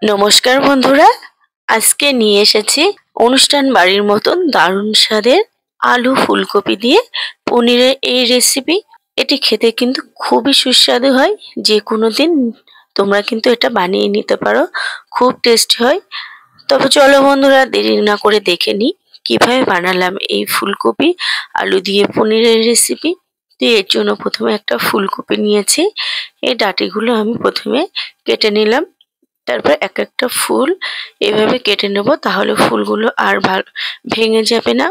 নমস্কার বন্ধুরা, আজকে নিয়ে এসেছি অনুষ্ঠান বাড়ির মতন দারুণ স্বাদের আলু ফুলকপি দিয়ে পনিরের এই রেসিপি। এটি খেতে কিন্তু খুবই সুস্বাদু হয়। যে কোনো দিন তোমরা কিন্তু এটা বানিয়ে নিতে পারো, খুব টেস্টি হয়। তবে চলো বন্ধুরা, দেরি না করে দেখে নিই কিভাবে বানালাম এই ফুলকপি আলু দিয়ে পনিরের রেসিপি। তো এর জন্য প্রথমে একটা ফুলকপি নিয়েছি। এই ডাঁটিগুলো আমি প্রথমে কেটে নিলাম। তারপর এক একটা ফুল এভাবে কেটে নেব, তাহলে ফুলগুলো আর ভেঙে যাবে না।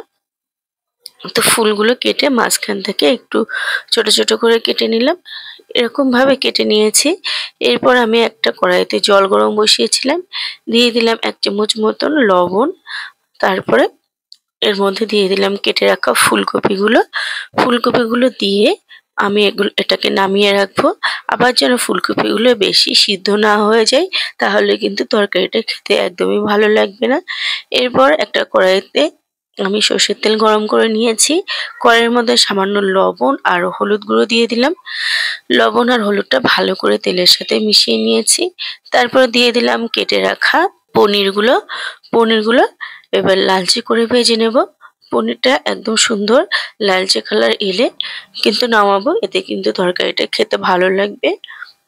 তো ফুলগুলো কেটে মাঝখান থেকে একটু ছোট ছোট করে কেটে নিলাম। এরকম ভাবে কেটে নিয়েছি। এরপর আমি একটা কড়াইতে জল গরম বসিয়েছিলাম, দিয়ে দিলাম 1 চামচ মতন লবণ। তারপরে এর মধ্যে দিয়ে দিলাম কেটে রাখা ফুলকপিগুলো। ফুলকপিগুলো দিয়ে আমি এটাকে নামিয়ে রাখবো। আবার যেন ফুলকপিগুলো বেশি সিদ্ধ না হয়ে যায়, তাহলে কিন্তু তরকারিটা খেতে একদমই ভালো লাগবে না। এরপর একটা কড়াইতে আমি সর্ষের তেল গরম করে নিয়েছি। কড়াইয়ের মধ্যে সামান্য লবণ আর হলুদ গুঁড়ো দিয়ে দিলাম। লবণ আর হলুদটা ভালো করে তেলের সাথে মিশিয়ে নিয়েছি। তারপর দিয়ে দিলাম কেটে রাখা পনিরগুলো। পনিরগুলো এবার লালচে করে ভেজে নেব। পনিরটা একদম সুন্দর লালচে কালার এলে কিন্তু নামাবো, এতে কিন্তু তরকারিটা খেতে ভালো লাগবে।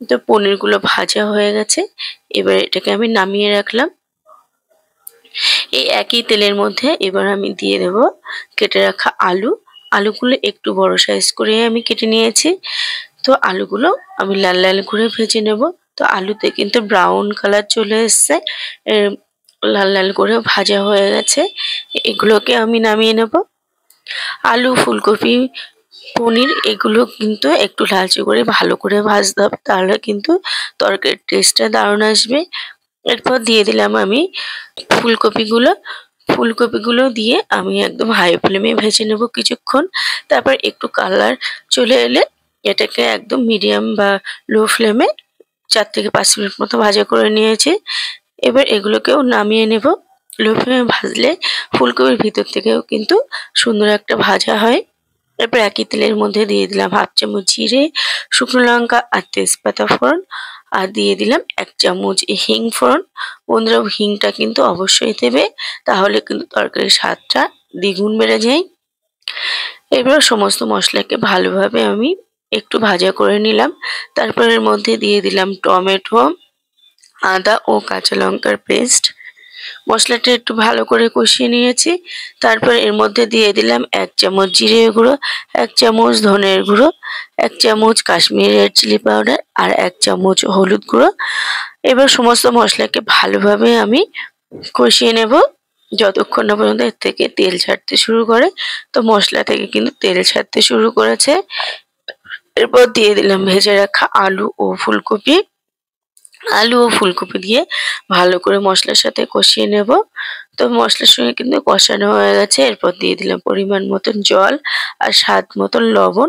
তো পনিরগুলো ভাজা হয়ে গেছে, এবার এটাকে আমি নামিয়ে রাখলাম। এই একই তেলের মধ্যে এবার আমি দিয়ে দেব কেটে রাখা আলু। আলুগুলো একটু বড় সাইজ করে আমি কেটে নিয়েছি। তো আলুগুলো আমি লাল লাল করে ভেজে নেব। তো আলুতে কিন্তু ব্রাউন কালার চলে এসছে, লাল লাল করে ভাজা হয়ে গেছে। এগুলোকে আমি নামিয়ে নেব। আলু ফুলকপি পনির এগুলো কিন্তু একটু লালচে করে ভালো করে ভাজতে হবে, তাহলে কিন্তু তরকারির টেস্টটা দারুণ আসবে। এরপর দিয়ে দিলাম আমি ফুলকপিগুলো। ফুলকপিগুলো দিয়ে আমি একদম হাই ফ্লেমে ভেজে নেব কিছুক্ষণ। তারপর একটু কালার চলে এলে এটাকে একদম মিডিয়াম বা লো ফ্লেমে 4 থেকে 5 মিনিট মতো ভাজা করে নিয়েছি। এবার এগুলোকেও নামিয়ে নেব। লো ফ্লেমে ভাজলে ফুলকপির ভিতর থেকেও কিন্তু সুন্দর একটা ভাজা হয়। এরপর একই তেলের মধ্যে দিয়ে দিলাম 1/2 চামচ জিরে, শুকনো লঙ্কা আর তেজপাতা ফোড়ন। আর দিয়ে দিলাম 1 চামচ হিং ফোড়ন। বন্ধুরা, হিংটা কিন্তু অবশ্যই দেবে, তাহলে কিন্তু তরকারির স্বাদটা দ্বিগুণ বেড়ে যায়। এবার সমস্ত মশলাকে ভালোভাবে আমি একটু ভাজা করে নিলাম। তারপর এর মধ্যে দিয়ে দিলাম টমেটো, আদা ও কাঁচা লঙ্কার পেস্ট। মশলাটা একটু ভালো করে কষিয়ে নিয়েছি। তারপর এর মধ্যে দিয়ে দিলাম 1 চামচ জিরে গুঁড়ো, 1 চামচ ধনের গুঁড়ো, 1 চামচ কাশ্মীরি রেড চিলি পাউডার আর 1 চামচ হলুদ গুঁড়ো। এবার সমস্ত মশলাকে ভালোভাবে আমি কষিয়ে নেব যতক্ষণ না পর্যন্ত এর থেকে তেল ছাড়তে শুরু করে। তো মশলা থেকে কিন্তু তেল ছাড়তে শুরু করেছে। এরপর দিয়ে দিলাম ভেজে রাখা আলু ও ফুলকপি। আলু ও ফুলকপি দিয়ে ভালো করে মশলার সাথে কষিয়ে নেব। তো মশলার সঙ্গে কিন্তু কষানো হয়ে গেছে। এরপর দিয়ে দিলাম পরিমাণ মতন জল আর স্বাদ মতন লবণ।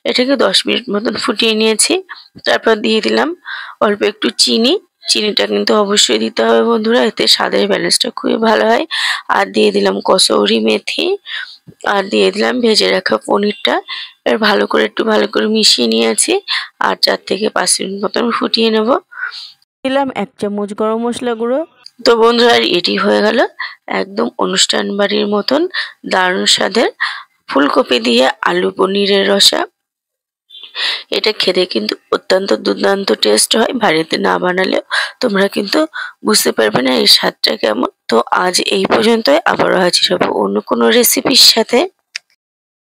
এটাকে 10 মিনিট মতন ফুটিয়ে নিয়েছি। তারপর দিয়ে দিলাম অল্প একটু চিনি। চিনিটা কিন্তু অবশ্যই দিতে হবে বন্ধুরা, এতে স্বাদের ব্যালেন্সটা খুবই ভালো হয়। আর দিয়ে দিলাম কসৌরি মেথি। আর দিয়ে দিলাম ভেজে রাখা পনিরটা। এবার ভালো করে মিশিয়ে নিয়েছি। আর 4 থেকে 5 মিনিট মতন ফুটিয়ে নেব। দিলাম 1 চামচ গরম মশলা গুঁড়ো। তো বন্ধুরা, এটি হয়ে গেল একদম অনুষ্ঠান বাড়ির মতন দারুণ স্বাদের ফুলকপি দিয়ে আলু পনিরের রসা। এটা খেতে কিন্তু অত্যন্ত দুর্দান্ত টেস্ট হয়। বাড়িতে না বানালেও তোমরা কিন্তু বুঝতে পারবে না এর স্বাদটা কেমন। তো আজ এই পর্যন্তই, আবারও হাজির হব অন্য কোনো রেসিপির সাথে।